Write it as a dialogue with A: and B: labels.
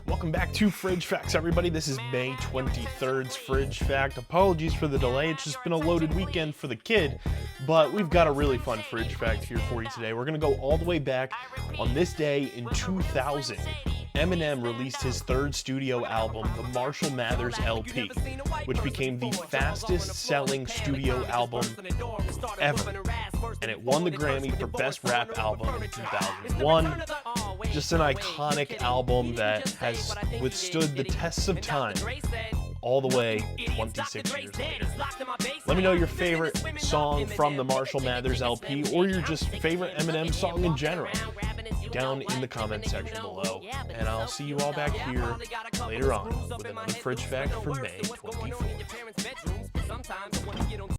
A: Welcome back to Fridge Facts, everybody. This is May 23rd's Fridge Fact. Apologies for the delay. It's just been a loaded weekend for the kid, but we've got a really fun Fridge Fact here for you today. We're going to go all the way back on this day in 2000. Eminem released his third studio album, the Marshall Mathers LP, which became the fastest-selling studio album ever, and it won the Grammy for Best Rap Album in 2001. Just an iconic album that has withstood the tests of time all the way 26 years later. Let me know your favorite song from the Marshall Mathers LP or your just favorite Eminem song in general down in the comment section below. And I'll see you all back here later on with another Fridge Fact for May 24th.